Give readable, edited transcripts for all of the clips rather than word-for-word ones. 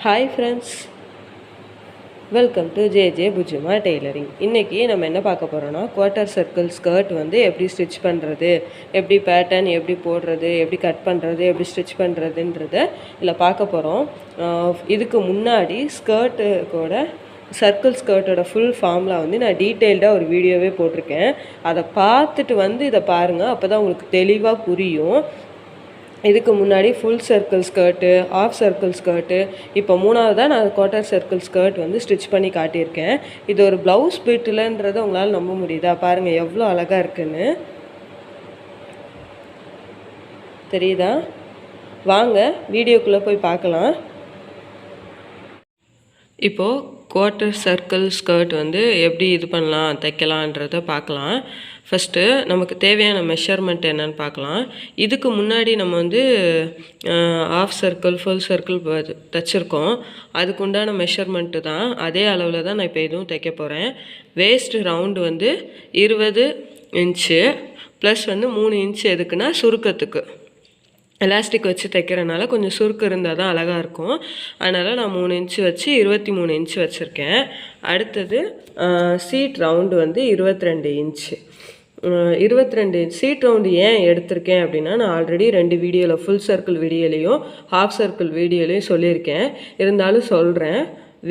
Hi friends, welcome to JJ bujjima Tailoring. இன்னைக்கு நம்ம என்ன பார்க்க போறோம்னா குவார்ட்டர் சர்க்கிள் ஸ்கர்ட் வந்து எப்படி ஸ்டிச் பண்ணுறது, எப்படி பேட்டர்ன் எப்படி போடுறது, எப்படி கட் பண்ணுறது, எப்படி ஸ்டிச் பண்ணுறதுன்றத இதில் பார்க்க போகிறோம். இதுக்கு முன்னாடி ஸ்கர்ட்டோட சர்க்கிள் ஸ்கர்ட்டோட ஃபுல் ஃபார்ம்ல வந்து நான் டீட்டெயில்டாக ஒரு வீடியோவே போட்டிருக்கேன். அதை பார்த்துட்டு வந்து இதை பாருங்கள், அப்போ தான் உங்களுக்கு தெளிவாக புரியும். இதுக்கு முன்னாடி full circle skirt, half circle skirt, இப்போ மூணாவதாக நான் குவார்ட்டர் சர்க்கிள் ஸ்கர்ட் வந்து ஸ்டிச் பண்ணி காட்டியிருக்கேன். இது ஒரு ப்ளவுஸ் பிட்டுலன்றதை உங்களால் நம்ப முடியுதா? பாருங்கள் எவ்வளோ அழகாக இருக்குன்னு தெரியுதா? வாங்க வீடியோக்குள்ளே போய் பார்க்கலாம். இப்போது குவார்ட்டர் சர்க்கிள் ஸ்கர்ட் வந்து எப்படி இது பண்ணலாம் தைக்கலான்றதை பார்க்கலாம். ஃபஸ்ட்டு நமக்கு தேவையான மெஷர்மெண்ட் என்னன்னு பார்க்கலாம். இதுக்கு முன்னாடி நம்ம வந்து ஆஃப் சர்க்கிள் ஃபுல் சர்க்கிள் தைச்சிருக்கோம். அதுக்கு உண்டான மெஷர்மெண்ட்டு தான், அதே அளவில் தான் நான் இப்போ இதுவும் தைக்க போகிறேன். வேஸ்ட் ரவுண்டு வந்து 20 இன்ச்சு ப்ளஸ் வந்து 3 இன்ச்சு எதுக்குன்னா சுருக்கத்துக்கு. எலாஸ்டிக் வச்சு தைக்கிறனால கொஞ்சம் சுருக்கு இருந்தால் தான் அழகாக இருக்கும். அதனால் நான் 3 இன்ச்சு வச்சு 23 இன்ச்சு வச்சுருக்கேன். அடுத்தது சீட் ரவுண்டு வந்து 22 இன்ச்சு. 22 சீட் ரவுண்டு ஏன் எடுத்திருக்கேன் அப்படின்னா, நான் ஆல்ரெடி 2 வீடியோவில் ஃபுல் சர்க்கிள் வீடியோலையும் ஹாஃப் சர்க்கிள் வீடியோலையும் சொல்லியிருக்கேன். இருந்தாலும் சொல்கிறேன்.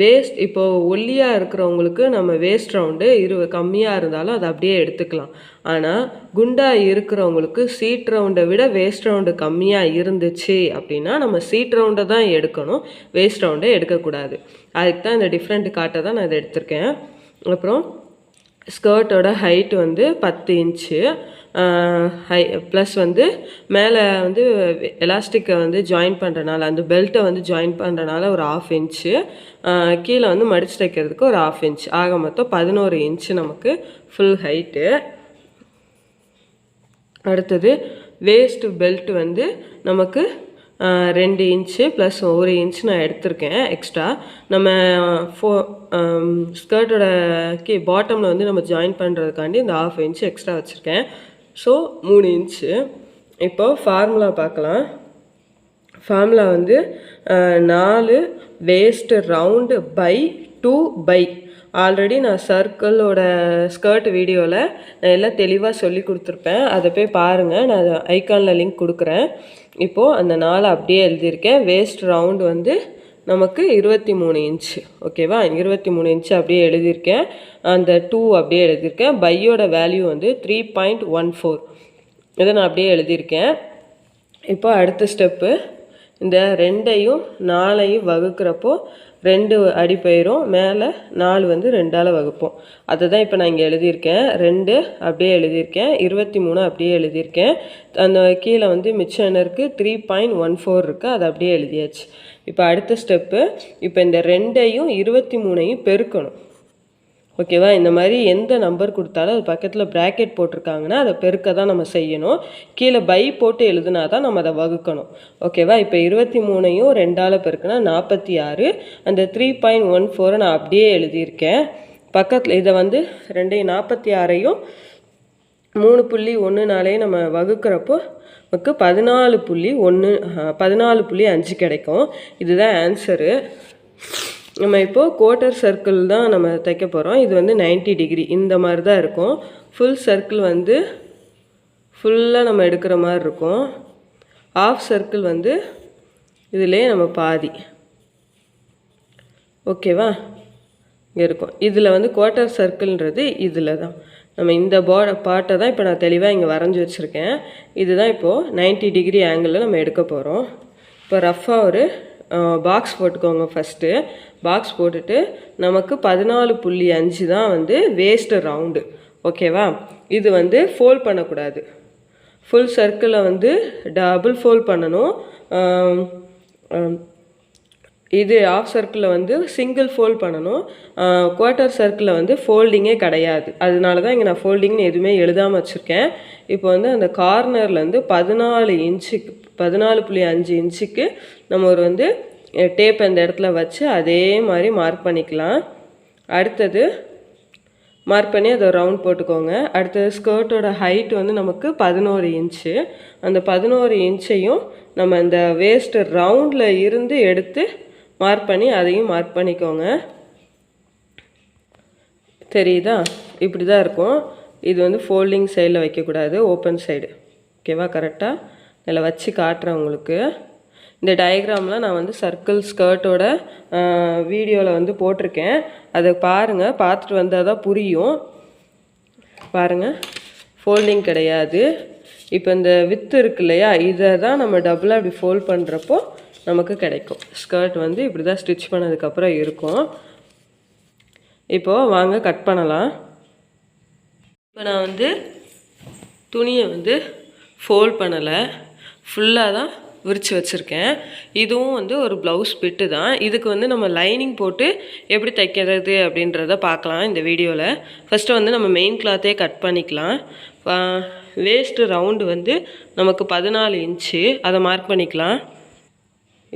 வேஸ்ட் இப்போது ஒல்லியாக இருக்கிறவங்களுக்கு நம்ம வேஸ்ட் ரவுண்டு கம்மியாக இருந்தாலும் அதை அப்படியே எடுத்துக்கலாம். ஆனால் குண்டாக இருக்கிறவங்களுக்கு சீட் ரவுண்டை விட வேஸ்ட் ரவுண்டு கம்மியாக இருந்துச்சு அப்படின்னா நம்ம சீட் ரவுண்டை தான் எடுக்கணும், வேஸ்ட் ரவுண்டை எடுக்கக்கூடாது. அதுக்கு தான் இந்த டிஃப்ரெண்ட் காட்டை தான் நான் இதை எடுத்திருக்கேன். அப்புறம் ஸ்கர்ட்டோட ஹைட் வந்து 10 இன்ச்சு ப்ளஸ் வந்து மேலே வந்து எலாஸ்டிக்கை வந்து ஜாயின் பண்ணுறனால, அந்த பெல்ட்டை வந்து ஜாயின் பண்ணுறனால ஒரு 1/2 இன்ச்சு, கீழே வந்து மடித்து தைக்கிறதுக்கு ஒரு 1/2 இன்ச், ஆக மொத்தம் 11 இன்ச்சு நமக்கு ஃபுல் ஹைட்டு. அடுத்தது வேஸ்ட் பெல்ட் வந்து நமக்கு 2 இன்ச்சு ப்ளஸ் 1 இன்ச் நான் எடுத்திருக்கேன் எக்ஸ்ட்ரா. நம்ம ஸ்கர்ட்டோட பாட்டமில் வந்து நம்ம ஜாயின் பண்ணுறதுக்காண்டி இந்த 1/2 இன்ச்சு எக்ஸ்ட்ரா வச்சுருக்கேன். So 3 inch. இப்போ ஃபார்முலா பார்க்கலாம். ஃபார்முலா வந்து 4 waist round by 2 by. Already நான் சர்க்கிளோட ஸ்கர்ட் வீடியோவில் நான் எல்லாம் தெளிவாக சொல்லி கொடுத்துருப்பேன், அதை போய் பாருங்கள். நான் ஐக்கானில் லிங்க் கொடுக்குறேன். இப்போது அந்த 4 அப்படியே எழுதியிருக்கேன். வேஸ்ட் ரவுண்டு வந்து நமக்கு 23 இன்ச்சு. ஓகேவா? 23 இன்ச்சு அப்படியே எழுதியிருக்கேன். அந்த 2 அப்படியே எழுதியிருக்கேன். பையோட வேல்யூ வந்து 3.14. இதை நான் அப்படியே எழுதியிருக்கேன். இப்போ அடுத்த ஸ்டெப்பு, இந்த 2ஐயும் 4ஐயும் வகுக்கிறப்போ 2 அடி போயிடும், மேலே 4 வந்து 2ஆல் வகுப்போம். அதை தான் இப்போ நான் இங்கே எழுதியிருக்கேன். 2 அப்படியே எழுதியிருக்கேன், 23 அப்படியே எழுதியிருக்கேன். அந்த கீழே வந்து மிச்சம் என்ன இருக்குது, 3.14 இருக்குது, அதை அப்படியே எழுதியாச்சு. இப்போ அடுத்த ஸ்டெப்பு, இப்போ இந்த 2ஐயும் 23ஐயும் பெருக்கணும். ஓகேவா? இந்த மாதிரி எந்த நம்பர் கொடுத்தாலும் அது பக்கத்தில் ப்ராக்கெட் போட்டிருக்காங்கன்னா அதை பெருக்க தான் நம்ம செய்யணும். கீழே பை போட்டு எழுதுனா தான் நம்ம அதை வகுக்கணும். ஓகேவா? இப்போ 23ஐயும் 2ஆல் பெருக்குனா 46. அந்த 3.14 நான் அப்படியே எழுதியிருக்கேன். பக்கத்தில் இதை வந்து 2ஐயும் 46ஐயும் 3.14 நம்ம வகுக்கிறப்போ நமக்கு 14.5 கிடைக்கும். இதுதான் ஆன்சரு. நம்ம இப்போது குவார்ட்டர் சர்க்கிள் தான் நம்ம தைக்க போகிறோம். இது வந்து 90 டிகிரி இந்த மாதிரி தான் இருக்கும். ஃபுல் சர்க்கிள் வந்து ஃபுல்லாக நம்ம எடுக்கிற மாதிரி இருக்கும். ஆஃப் சர்க்கிள் வந்து இதிலே நம்ம பாதி. ஓகேவா? இங்கே இருக்கும். இதில் வந்து குவார்ட்டர் சர்க்கிள்ன்றது இதில் தான் நம்ம இந்த பாட்டை தான் இப்போ நான் தெளிவாக இங்கே வரைஞ்சி வச்சுருக்கேன். இதுதான் இப்போது 90 டிகிரி ஆங்கிளில் நம்ம எடுக்க போகிறோம். இப்போ ரஃப்பாக ஒரு பாக்ஸ் போட்டுக்கோங்க. ஃபஸ்ட்டு பாக்ஸ் போட்டுட்டு நமக்கு 14.5 தான் வந்து வேஸ்ட்டு ரவுண்டு. ஓகேவா? இது வந்து ஃபோல்ட் பண்ணக்கூடாது. ஃபுல் சர்க்கிளை வந்து டபுள் ஃபோல்ட் பண்ணணும். இது ஆஃப் சர்க்கிளில் வந்து சிங்கிள் ஃபோல்ட் பண்ணணும். குவார்ட்டர் சர்க்கிளில் வந்து ஃபோல்டிங்கே கிடையாது. அதனால தான் இங்கே நான் ஃபோல்டிங்னு எதுவுமே எழுதாமல் வச்சுருக்கேன். இப்போ வந்து அந்த கார்னர்லேருந்து 14.5 இன்ச்சுக்கு நம்ம ஒரு வந்து டேப் அந்த இடத்துல வச்சு அதே மாதிரி மார்க் பண்ணிக்கலாம். அடுத்தது மார்க் பண்ணி அதை ரவுண்ட் போட்டுக்கோங்க. அடுத்தது ஸ்கர்ட்டோட ஹைட் வந்து நமக்கு 11 இன்ச்சு. அந்த 11 இன்ச்சையும் நம்ம இந்த வேஸ்ட்டு ரவுண்டில் இருந்து எடுத்து மார்க் பண்ணி அதையும் மார்க் பண்ணிக்கோங்க. தெரியுதா? இப்படி தான் இருக்கும். இது வந்து ஃபோல்டிங் சைடில் வைக்கக்கூடாது, ஓப்பன் சைடு. ஓகேவா? கரெக்டாக இதில் வச்சு காட்டுறேன் உங்களுக்கு. இந்த டயக்ராம்லாம் நான் வந்து சர்க்கிள் ஸ்கர்ட்டோட வீடியோவில் வந்து போட்டிருக்கேன். அதை பாருங்கள், பார்த்துட்டு வந்தால் தான் புரியும். பாருங்கள், ஃபோல்டிங் கிடையாது. இப்போ இந்த வித்து இருக்கு இல்லையா, இதை தான் நம்ம டபுளாக இப்படி ஃபோல்ட் பண்ணுறப்போ நமக்கு கிடைக்கும். ஸ்கர்ட் வந்து இப்படி தான் ஸ்டிச் பண்ணதுக்கப்புறம் இருக்கும். இப்போது வாங்க கட் பண்ணலாம். இப்போ நான் வந்து துணியை வந்து ஃபோல்ட் பண்ணலை, ஃபுல்லாக தான் விரித்து வச்சுருக்கேன். இதுவும் வந்து ஒரு ப்ளவுஸ் பிட்டு தான். இதுக்கு வந்து நம்ம லைனிங் போட்டு எப்படி தைக்கிறது அப்படின்றத பார்க்கலாம் இந்த வீடியோவில். ஃபஸ்ட்டு வந்து நம்ம மெயின் கிளாத்தே கட் பண்ணிக்கலாம். வேஸ்ட்டு ரவுண்டு வந்து நமக்கு 14 இன்ச்சு, அதை மார்க் பண்ணிக்கலாம்.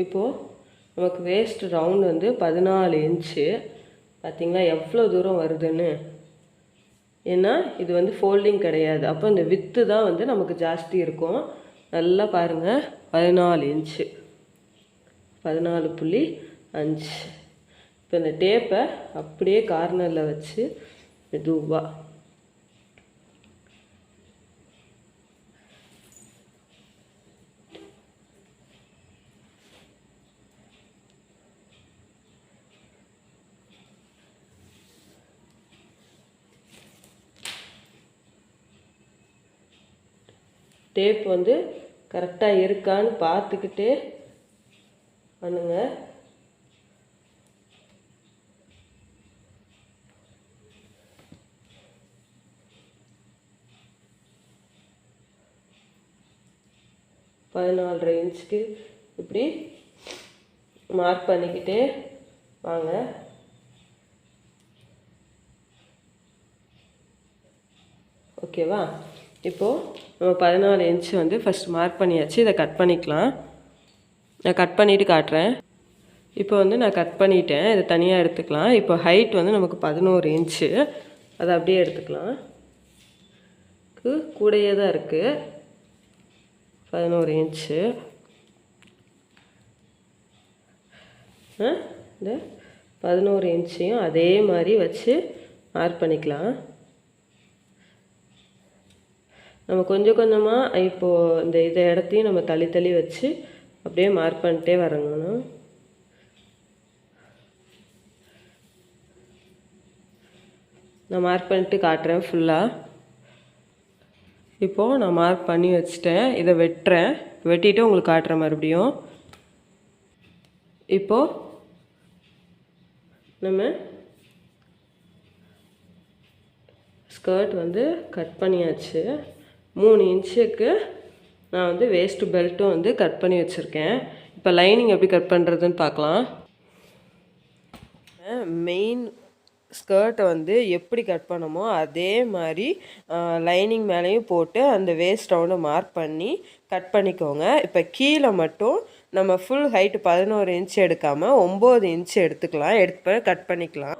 இப்போது நமக்கு வேஸ்ட் ரவுண்டு வந்து 14 இன்ச்சு. பார்த்திங்களா எவ்வளோ தூரம் வருதுன்னு? ஏன்னா இது வந்து ஃபோல்டிங் கிடையாது, அப்போ இந்த வித்து தான் வந்து நமக்கு ஜாஸ்தி இருக்கும். நல்லா பாருங்கள், 14 இன்ச்சு, 14.5. இப்போ இந்த டேப்பை அப்படியே கார்னரில் வச்சு மெதுவாக டேப் வந்து கரெக்டாக இருக்கான்னு பார்த்துக்கிட்டே பண்ணுங்க. பதினாலரை இன்ச்சுக்கு இப்படி மார்க் பண்ணிக்கிட்டே வாங்க. ஓகேவா? இப்போது நம்ம 14 இன்ச்சு வந்து ஃபஸ்ட் மார்க் பண்ணியாச்சு. இதை கட் பண்ணிக்கலாம். நான் கட் பண்ணிவிட்டு காட்டுறேன். இப்போ வந்து நான் கட் பண்ணிட்டேன், இதை தனியாக எடுத்துக்கலாம். இப்போ ஹைட் வந்து நமக்கு 11 இன்ச்சு, அதை அப்படியே எடுத்துக்கலாம். கூடையே தான் இருக்குது 11 இன்ச்சு. இந்த 11 இன்ச்சையும் அதே மாதிரி வச்சு மார்க் பண்ணிக்கலாம். நம்ம கொஞ்சம் கொஞ்சமாக இப்போது இந்த இதை இடத்தையும் நம்ம தள்ளி தள்ளி வச்சு அப்படியே மார்க் பண்ணிட்டே வரணும். நான் மார்க் பண்ணிட்டு காட்டுறேன் ஃபுல்லாக. இப்போது நான் மார்க் பண்ணி வச்சுட்டேன், இதை வெட்டுறேன். வெட்டிட்டு உங்களுக்கு காட்டுறேன் மறுபடியும். இப்போது நம்ம ஸ்கர்ட் வந்து கட் பண்ணியாச்சு. 3 இன்ச்சுக்கு நான் வந்து வேஸ்ட்டு பெல்ட்டும் வந்து கட் பண்ணி வச்சுருக்கேன். இப்போ லைனிங் எப்படி கட் பண்ணுறதுன்னு பார்க்கலாம். மெயின் ஸ்கர்ட்டை வந்து எப்படி கட் பண்ணமோ அதே மாதிரி லைனிங் மேலேயும் போட்டு அந்த வேஸ்ட் ரவுண்டை மார்க் பண்ணி கட் பண்ணிக்கோங்க. இப்போ கீழே மட்டும் நம்ம ஃபுல் ஹைட்டு 11 இன்ச்சு எடுக்காமல் 9 இன்ச்சு எடுத்துக்கலாம். எடுத்து கட் பண்ணிக்கலாம்.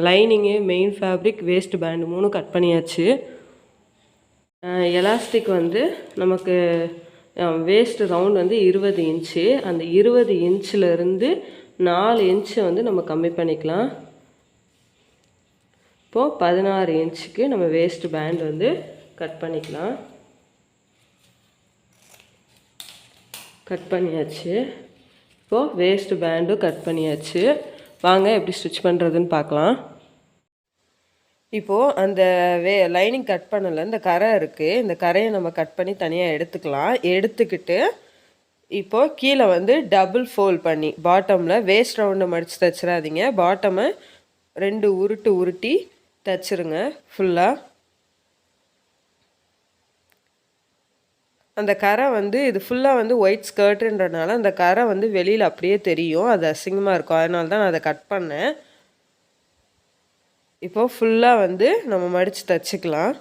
Lining, main fabric, waste pant 3 cut பண்ணியாச்சு. எலாஸ்டிக் வந்து நமக்கு வேஸ்ட் ரவுண்ட் வந்து 20 இன்ச்சு. அந்த 20 இன்ச்சிலேருந்து 4 இன்ச்சு வந்து நம்ம கம்மி பண்ணிக்கலாம். இப்போது 16 இன்ச்சுக்கு நம்ம வேஸ்ட் பேண்ட் வந்து கட் பண்ணிக்கலாம். கட் பண்ணியாச்சு. இப்போது வேஸ்ட் பேண்டும் கட் பண்ணியாச்சு. வாங்க எப்படி ஸ்டிச் பண்ணுறதுன்னு பார்க்கலாம். இப்போது அந்த லைனிங் கட் பண்ணல இந்த கரை இருக்குது, இந்த கரையை நம்ம கட் பண்ணி தனியாக எடுத்துக்கலாம். எடுத்துக்கிட்டு இப்போது கீழே வந்து டபுள் ஃபோல்ட் பண்ணி பாட்டமில் வேஸ்ட் ரவுண்டை மடித்து தைச்சிடாதீங்க. பாட்டமை 2 உருட்டி தைச்சிருங்க ஃபுல்லாக. அந்த கரை வந்து இது ஃபுல்லாக வந்து ஒயிட் ஸ்கர்ட்டுன்றனால அந்த கரை வந்து வெளியில் அப்படியே தெரியும், அது அசிங்கமாக இருக்கும். அதனால தான் நான் அதை கட் பண்ணேன். இப்போது ஃபுல்லாக வந்து நம்ம மடித்து தைச்சிக்கலாம்.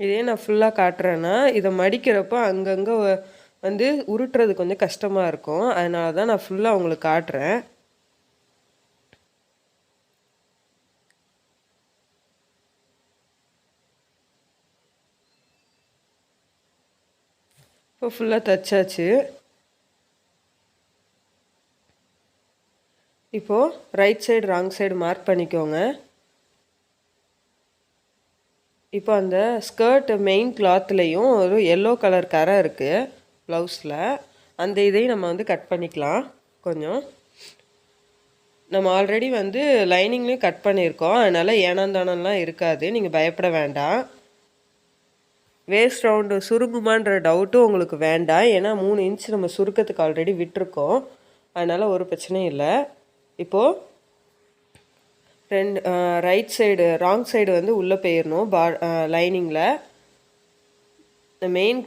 இதே நான் ஃபுல்லாக காட்டுறேன்னா இதை மடிக்கிறப்போ அங்கங்கே வந்து உருட்டுறது கொஞ்சம் கஷ்டமாக இருக்கும். அதனால தான் நான் ஃபுல்லாக உங்களுக்கு காட்டுறேன். இப்போ ஃபுல்லாக தைச்சாச்சு. இப்போது right side wrong side mark பண்ணிக்கோங்க. இப்போ அந்த ஸ்கர்ட் மெயின் கிளாத்லேயும் ஒரு எல்லோ கலர் கரை இருக்குது ப்ளவுஸில். அந்த இதையும் நம்ம வந்து கட் பண்ணிக்கலாம். கொஞ்சம் நம்ம ஆல்ரெடி வந்து லைனிங்லேயும் கட் பண்ணியிருக்கோம். அதனால் ஏனாந்தானம்லாம் இருக்காது, நீங்கள் பயப்பட வேண்டாம். வேஸ்ட் ரவுண்டு சுருங்குமான்ற டவுட்டும் உங்களுக்கு வேண்டாம். ஏன்னா 3 இன்ச் நம்ம சுருக்கத்துக்கு ஆல்ரெடி விட்டுருக்கோம். அதனால் ஒரு பிரச்சனையும் இல்லை. இப்போது ரைட் சைடு ராங் சைடு வந்து உள்ளே போயிடணும். லைனிங்கில் இந்த மெயின்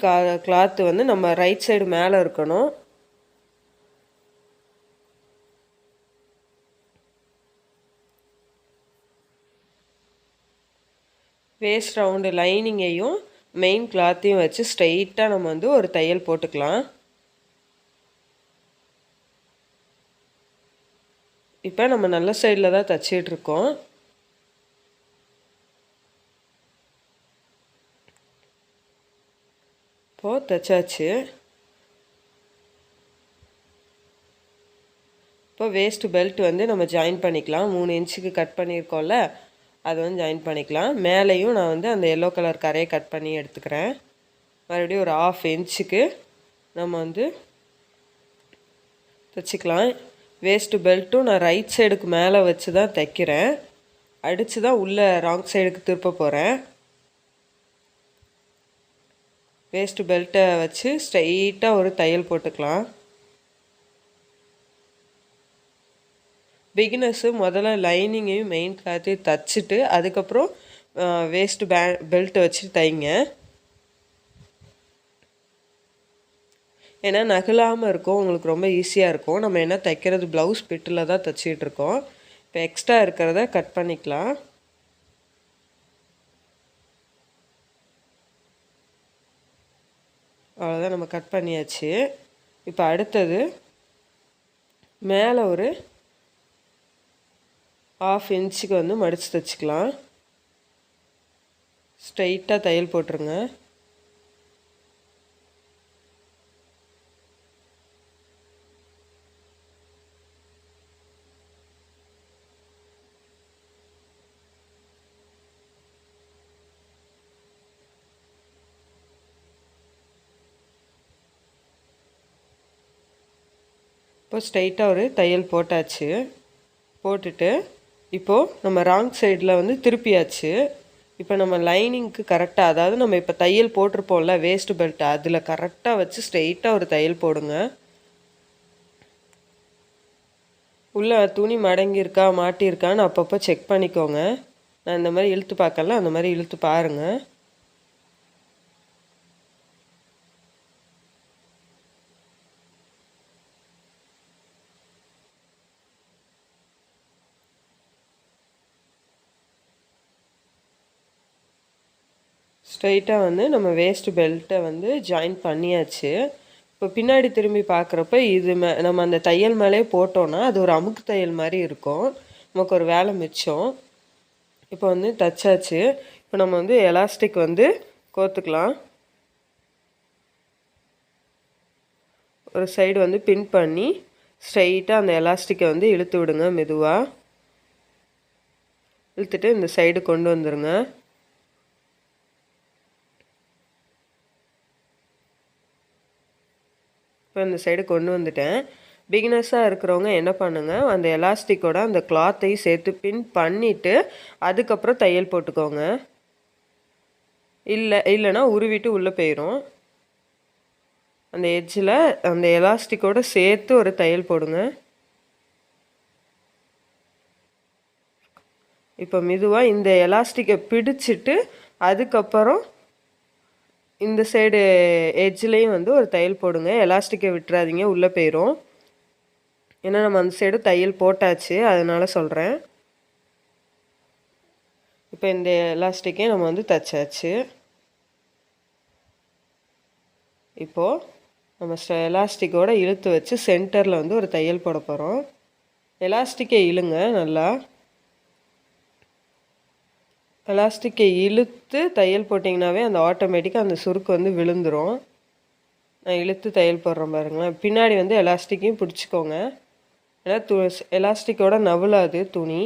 கிளாத்து வந்து நம்ம ரைட் சைடு மேலே இருக்கணும். வேஸ்ட் ரவுண்டு லைனிங்கையும் மெயின் கிளாத்தையும் வச்சு ஸ்ட்ரெயிட்டாக நம்ம வந்து ஒரு தையல் போட்டுக்கலாம். இப்போ நம்ம நல்ல சைடில் தான் தைச்சிட்ருக்கோம். இப்போது தைச்சாச்சு. இப்போ வேஸ்ட் பெல்ட் வந்து நம்ம ஜாயின் பண்ணிக்கலாம். 3 இன்ச்சுக்கு கட் பண்ணியிருக்கோம்ல, அதை வந்து ஜாயின் பண்ணிக்கலாம். மேலேயும் நான் வந்து அந்த எல்லோ கலர் கரையை கட் பண்ணி எடுத்துக்கிறேன். மறுபடியும் ஒரு 1/2 இன்ச்சுக்கு நம்ம வந்து தைச்சிக்கலாம். வேஸ்ட்டு பெல்ட்டும் நான் ரைட் சைடுக்கு மேலே வச்சு தான் தைக்கிறேன். அடித்து தான் உள்ளே ராங் சைடுக்கு திருப்ப போகிறேன். வேஸ்ட்டு பெல்ட்டை வச்சு ஸ்ட்ரைட்டாக ஒரு தையல் போட்டுக்கலாம். பிகினர்ஸு முதல்ல லைனிங்கையும் மெயின் கிளாத்தையும் தைச்சிட்டு அதுக்கப்புறம் வேஸ்ட்டு பெல்ட்டை வச்சு தைங்க. ஏன்னா நகலாமல் இருக்கும், உங்களுக்கு ரொம்ப ஈஸியாக இருக்கும். நம்ம என்ன தைக்கிறது ப்ளவுஸ் பிட்டில் தான் தைச்சிட்ருக்கோம். இப்போ எக்ஸ்ட்ரா இருக்கிறத கட் பண்ணிக்கலாம். அவ்வளோதான், நம்ம கட் பண்ணியாச்சு. இப்போ அடுத்தது மேலே ஒரு 1/2 இன்ச்சுக்கு வந்து மடித்து தைச்சிக்கலாம். ஸ்ட்ரைட்டாக தையல் போட்டுருங்க. இப்போ ஸ்ட்ரைட்டாக ஒரு தையல் போட்டாச்சு. போட்டுட்டு இப்போது நம்ம ராங் சைடில் வந்து திருப்பியாச்சு. இப்போ நம்ம லைனிங்க்கு கரெக்டாக, அதாவது நம்ம இப்போ தையல் போட்டிருப்போம்ல வேஸ்ட்டு பெல்ட், அதில் கரெக்டாக வச்சு ஸ்ட்ரெயிட்டாக ஒரு தையல் போடுங்க. உள்ளே துணி மடங்கியிருக்கா மாட்டியிருக்கான்னு அப்பப்போ செக் பண்ணிக்கோங்க. நான் இந்த மாதிரி இழுத்து பார்க்கல, அந்த மாதிரி இழுத்து பாருங்கள். ஸ்ட்ரைட்டாக வந்து நம்ம வேஸ்ட் பெல்ட்டை வந்து ஜாயின் பண்ணியாச்சு. இப்போ பின்னாடி திரும்பி பார்க்குறப்ப இது நம்ம அந்த தையல் மேலே போட்டோன்னா அது ஒரு அமுக்கு தையல் மாதிரி இருக்கும். நமக்கு ஒரு வேலை மிச்சம். இப்போ வந்து தைச்சாச்சு. இப்போ நம்ம வந்து எலாஸ்டிக் வந்து கோர்த்துக்கலாம். ஒரு சைடு வந்து பின் பண்ணி ஸ்ட்ரைட்டாக அந்த எலாஸ்டிக்கை வந்து இழுத்து விடுங்க. மெதுவாக இழுத்துட்டு இந்த சைடு கொண்டு வந்துடுங்க. இப்போ இந்த சைடு கொண்டு வந்துட்டேன். பிகினர்ஸாக இருக்கிறவங்க என்ன பண்ணுங்கள், அந்த எலாஸ்டிக்கோட அந்த கிளாத்தையும் சேர்த்து பின் பண்ணிவிட்டு அதுக்கப்புறம் தையல் போட்டுக்கோங்க. இல்லைன்னா உருவிட்டு உள்ளே போயிடும். அந்த எட்ஜில் அந்த எலாஸ்டிக்கோடு சேர்த்து ஒரு தையல் போடுங்க. இப்போ மெதுவாக இந்த எலாஸ்டிக்கை பிடிச்சிட்டு அதுக்கப்புறம் இந்த சைடு எட்ஜ்லேயும் வந்து ஒரு தையல் போடுங்க. எலாஸ்டிக்கை விட்டுறாதீங்க, உள்ளே போயிடும். ஏன்னா நம்ம அந்த சைடு தையல் போட்டாச்சு, அதனால சொல்கிறேன். இப்போ இந்த எலாஸ்டிக்கே நம்ம வந்து தைச்சாச்சு. இப்போது நம்ம எலாஸ்டிக்கோடு இழுத்து வச்சு சென்டரில் வந்து ஒரு தையல் போட போகிறோம். எலாஸ்டிக்கை இழுங்க நல்லா. எலாஸ்டிக்கை இழுத்து தையல் போட்டிங்கனாவே அந்த ஆட்டோமேட்டிக்காக அந்த சுருக்கு வந்து விழுந்துடும். நான் இழுத்து தையல் போடுறேன் பாருங்களேன். பின்னாடி வந்து எலாஸ்டிக்கையும் பிடிச்சிக்கோங்க. ஏன்னா எலாஸ்டிக்கோட நவுலாது துணி.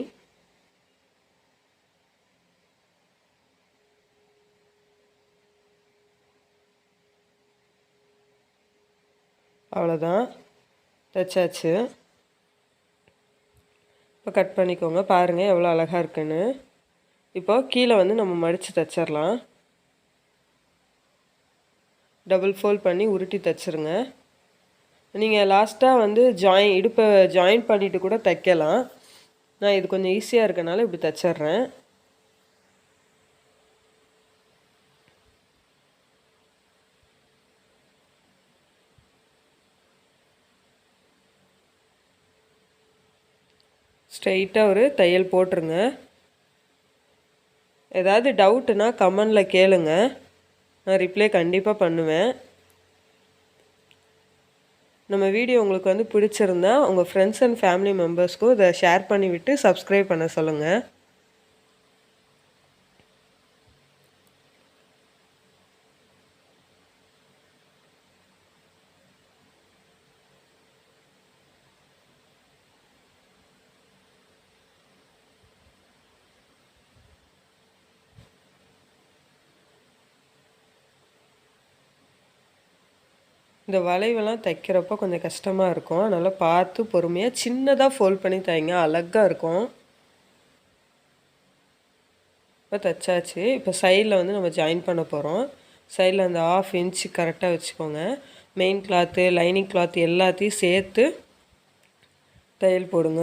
அவ்வளோதான், தைச்சாச்சு. இப்போ கட் பண்ணிக்கோங்க. பாருங்கள் எவ்வளோ அழகாக இருக்குன்னு. இப்போ கீழே வந்து நம்ம மடித்து தைச்சிடலாம். டபுள் ஃபோல்ட் பண்ணி உருட்டி தைச்சிருங்க. நீங்கள் லாஸ்ட்டாக வந்து இடுப்பை ஜாயின் பண்ணிவிட்டு கூட தைக்கலாம். நான் இது கொஞ்சம் ஈஸியாக இருக்கனால இப்படி தைச்சிட்றேன். ஸ்ட்ரைட்டாக ஒரு தையல் போட்டுருங்க. ஏதாவது டவுட்டுனா கமெண்டில் கேளுங்க, நான் ரிப்ளை கண்டிப்பாக பண்ணுவேன். நம்ம வீடியோ உங்களுக்கு வந்து பிடிச்சிருந்தா உங்கள் ஃப்ரெண்ட்ஸ் அண்ட் ஃபேமிலி மெம்பர்ஸ்க்கும் இதை ஷேர் பண்ணிவிட்டு சப்ஸ்கிரைப் பண்ண சொல்லுங்கள். இந்த வளைவெல்லாம் தைக்கிறப்போ கொஞ்சம் கஷ்டமாக இருக்கும். அதனால் பார்த்து பொறுமையாக சின்னதாக ஃபோல்ட் பண்ணி தைங்க, அழகாக இருக்கும். இப்போ தைச்சாச்சு. இப்போ சைடில் வந்து நம்ம ஜாயின் பண்ண போகிறோம். சைடில் அந்த 1/2 இன்ச்சு கரெக்டாக வச்சுக்கோங்க. மெயின் கிளாத்து, லைனிங் கிளாத் எல்லாத்தையும் சேர்த்து தையல் போடுங்க.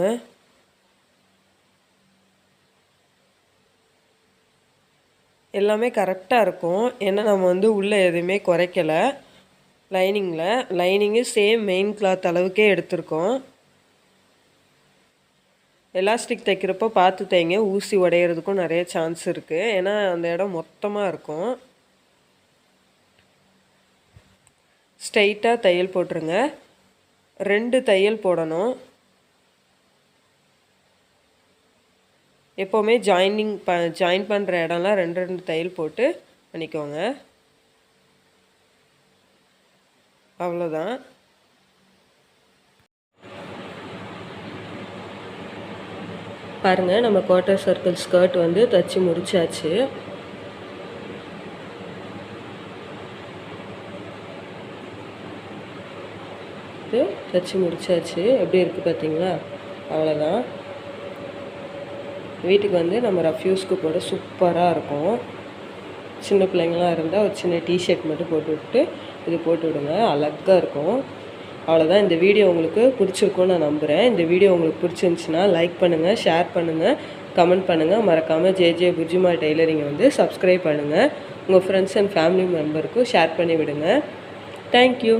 எல்லாமே கரெக்டாக இருக்கும். ஏன்னா நம்ம வந்து உள்ளே எதுவுமே குறைக்கலை. லைனிங்கு சேம் மெயின் கிளாத் அளவுக்கே எடுத்திருக்கோம். எலாஸ்டிக் தைக்கிறப்போ பார்த்து தைங்க, ஊசி உடையிறதுக்கும் நிறைய சான்ஸ் இருக்குது. ஏன்னா அந்த இடம் மொத்தமாக இருக்கும். ஸ்ட்ரைட்டாக தையல் போட்டுருங்க. 2 தையல் போடணும். எப்போவுமே ஜாயின் பண்ணுற இடம்லாம் 2 தையல் போட்டு பண்ணிக்கோங்க. அவ்வளோதான். பாருங்கள், நம்ம குவார்ட்டர் சர்க்கிள் ஸ்கர்ட் வந்து தைச்சி முடிச்சாச்சு. தைச்சி முடிச்சாச்சு. எப்படி இருக்குது பார்த்தீங்களா? அவ்வளோதான். வீட்டுக்கு வந்து நம்ம ரஃப் யூஸ்க்கு போட சூப்பராக இருக்கும். சின்ன பிள்ளைங்களாம் இருந்தால் ஒரு சின்ன டிஷர்ட் மட்டும் போட்டு விட்டு இது போட்டு விடுங்க, அழகாக இருக்கும். அவ்வளோதான். இந்த வீடியோ உங்களுக்கு பிடிச்சிருக்கும்னு நான் நம்புகிறேன். இந்த வீடியோ உங்களுக்கு பிடிச்சிருந்துச்சின்னா லைக் பண்ணுங்கள், ஷேர் பண்ணுங்கள், கமெண்ட் பண்ணுங்கள். மறக்காமல் ஜே புஜ்ஜிமா டெய்லரிங்கை வந்து சப்ஸ்கிரைப் பண்ணுங்கள். உங்கள் ஃப்ரெண்ட்ஸ் அண்ட் ஃபேமிலி மெம்பருக்கும் ஷேர் பண்ணி விடுங்க. தேங்க்யூ.